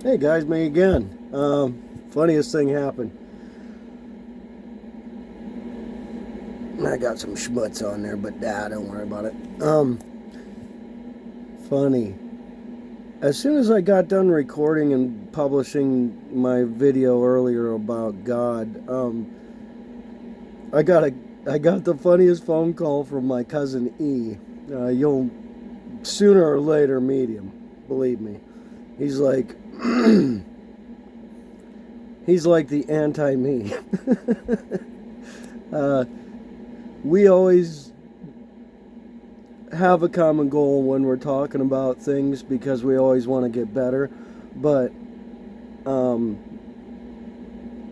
Hey guys, me again. Funniest thing happened. I got some schmutz on there, but don't worry about it. Funny. As soon as I got done recording and publishing my video earlier about God, I got a I got the funniest phone call from my cousin E. You'll sooner or later meet him, believe me. He's like he's like the anti-me. uh, we always have a common goal when we're talking about things because we always want to get better, but um,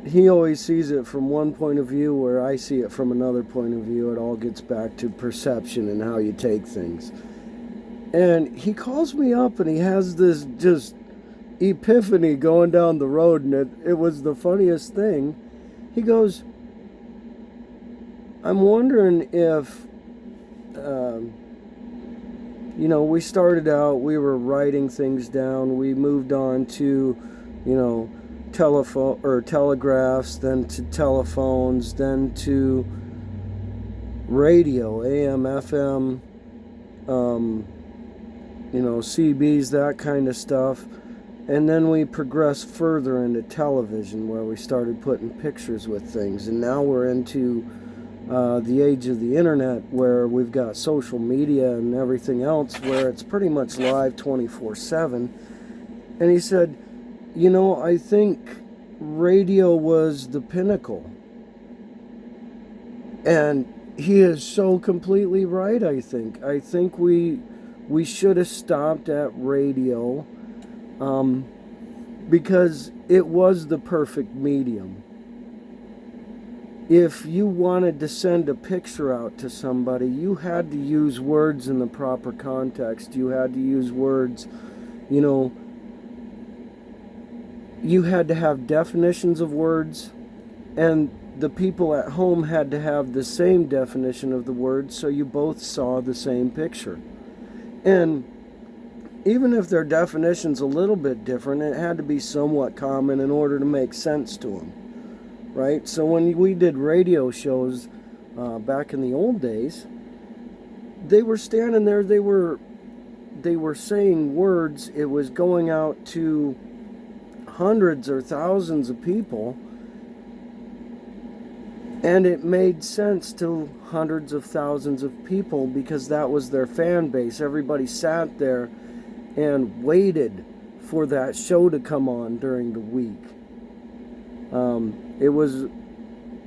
he always sees it from one point of view where I see it from another point of view. It all gets back to perception and how you take things. And he calls me up and he has this just epiphany going down the road, and it was the funniest thing. He goes, I'm wondering if um, we started out, we were writing things down. We moved on to, telephone or telegraphs, then to telephones, then to radio, AM, FM, CBs, that kind of stuff. And then we progressed further into television where we started putting pictures with things. And now we're into the age of the internet where we've got social media and everything else where it's pretty much live 24/7. And he said, I think radio was the pinnacle. And he is so completely right, I think. I think we should have stopped at radio because it was the perfect medium. If you wanted to send a picture out to somebody, you had to use words in the proper context. You had to use words, you had to have definitions of words, and the people at home had to have the same definition of the words so you both saw the same picture. And even if their definition's a little bit different, it had to be somewhat common in order to make sense to them. Right? So when we did radio shows back in the old days, they were standing there, they were saying words. It was going out to hundreds or thousands of people, and it made sense to hundreds of thousands of people because that was their fan base. Everybody sat there and waited for that show to come on during the week. It was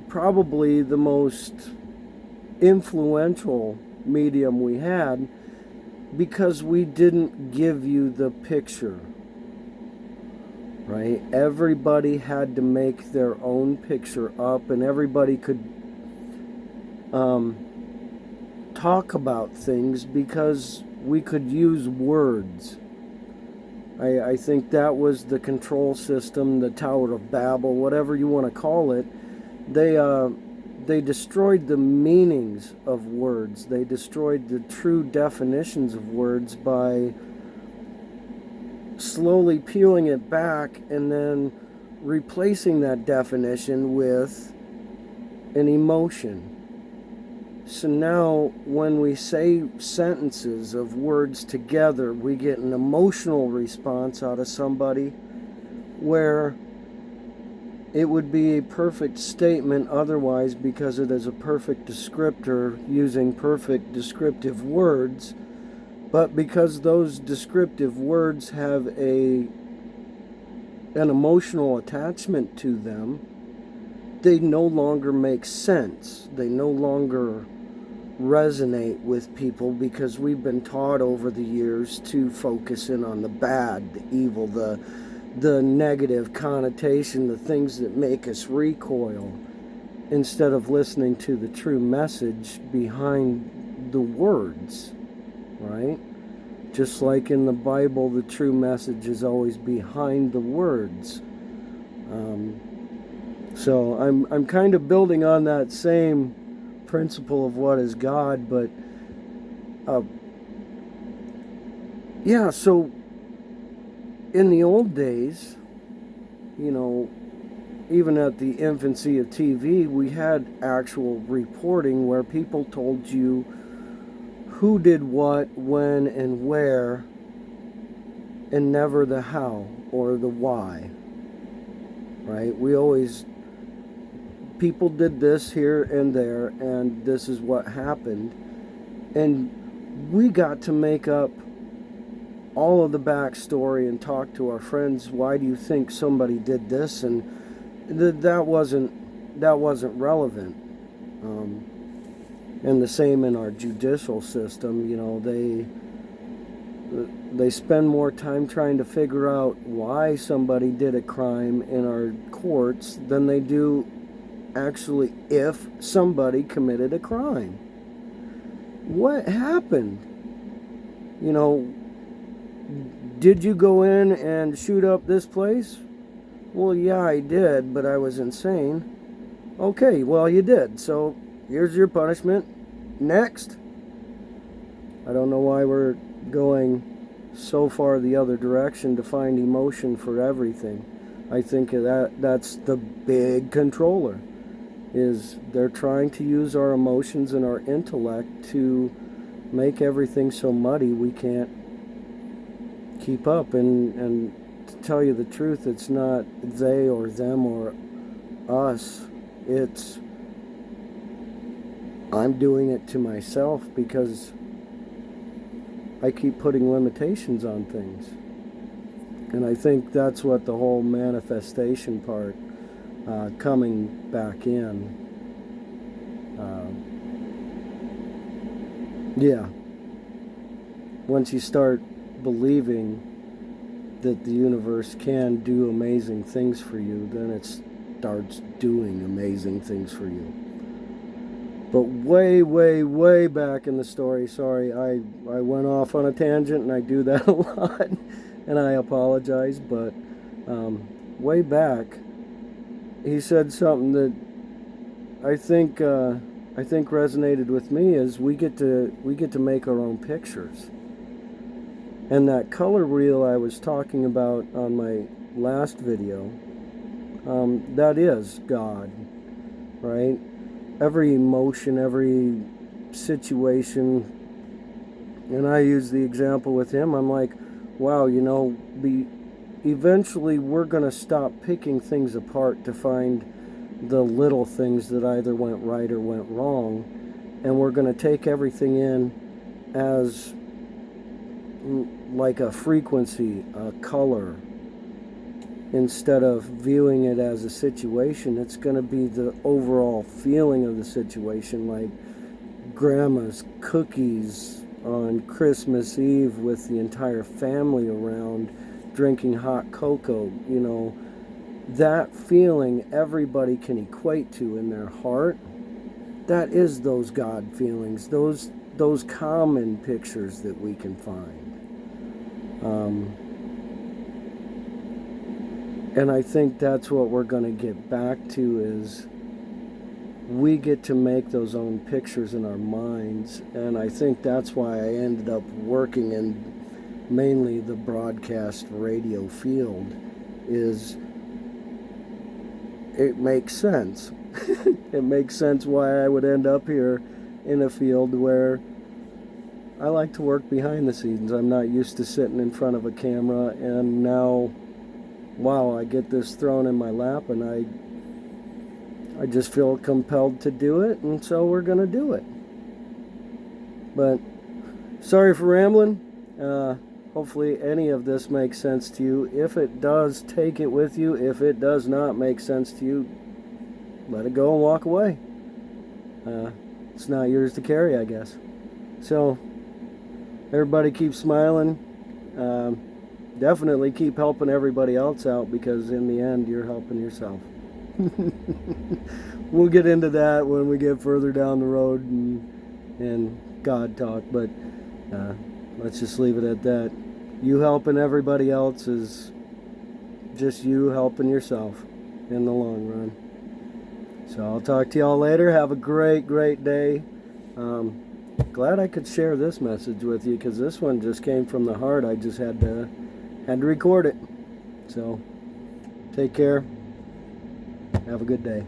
probably the most influential medium we had because we didn't give you the picture, right? Everybody had to make their own picture up, and everybody could talk about things because we could use words. I think that was the control system, the Tower of Babel, whatever you want to call it. They destroyed the meanings of words. They destroyed the true definitions of words by slowly peeling it back and then replacing that definition with an emotion. So now when we say sentences of words together, we get an emotional response out of somebody where it would be a perfect statement otherwise because it is a perfect descriptor using perfect descriptive words. But because those descriptive words have an emotional attachment to them, they no longer make sense. They no longer resonate with people because we've been taught over the years to focus in on the bad, the evil, the negative connotation, the things that make us recoil, instead of listening to the true message behind the words, right? Just like in the Bible, the true message is always behind the words. So I'm kind of building on that same principle of what is God, but so in the old days, you know, even at the infancy of TV, we had actual reporting where people told you who did what, when, and where, and never the how or the why. Right? People did this here and there, and this is what happened. And we got to make up all of the backstory and talk to our friends. Why do you think somebody did this? And that wasn't relevant. And the same in our judicial system. You know, they spend more time trying to figure out why somebody did a crime in our courts than they do actually if somebody committed a crime. What happened? You know, did you go in and shoot up this place? Well, yeah, I did, but I was insane. Okay, well, you did, so here's your punishment. Next. I don't know why we're going so far the other direction to find emotion for everything. I think that's the big controller, is they're trying to use our emotions and our intellect to make everything so muddy we can't keep up. And to tell you the truth, it's not they or them or us. It's I'm doing it to myself because I keep putting limitations on things. And I think that's what the whole manifestation part, coming back in. Yeah. Once you start believing that the universe can do amazing things for you, then it starts doing amazing things for you. But way, way, way back in the story, sorry, I went off on a tangent, and I do that a lot, and I apologize, but way back, he said something that I think resonated with me, is we get to make our own pictures. And that color wheel I was talking about on my last video, that is God, right? Every emotion, every situation, and I use the example with him, I'm like, wow, you know, eventually we're going to stop picking things apart to find the little things that either went right or went wrong, and we're going to take everything in as like a frequency, a color. Instead of viewing it as a situation, it's going to be the overall feeling of the situation, like grandma's cookies on Christmas Eve with the entire family around drinking hot cocoa. You know, that feeling everybody can equate to in their heart. That is those God feelings, those common pictures that we can find. And I think that's what we're going to get back to, is we get to make those own pictures in our minds. And I think that's why I ended up working in mainly the broadcast radio field, is it makes sense. It makes sense why I would end up here in a field where I like to work behind the scenes. I'm not used to sitting in front of a camera, and now, wow, I get this thrown in my lap, and I just feel compelled to do it, and so we're going to do it. But sorry for rambling. Hopefully any of this makes sense to you. If it does, take it with you. If it does not make sense to you, let it go and walk away. It's not yours to carry, I guess. So everybody keep smiling. Definitely keep helping everybody else out, because in the end, you're helping yourself. We'll get into that when we get further down the road and God talk, but let's just leave it at that. You helping everybody else is just you helping yourself in the long run. So I'll talk to y'all later. Have a great, great day. Glad I could share this message with you, because this one just came from the heart. I just had to Had to record it. So, take care. Have a good day.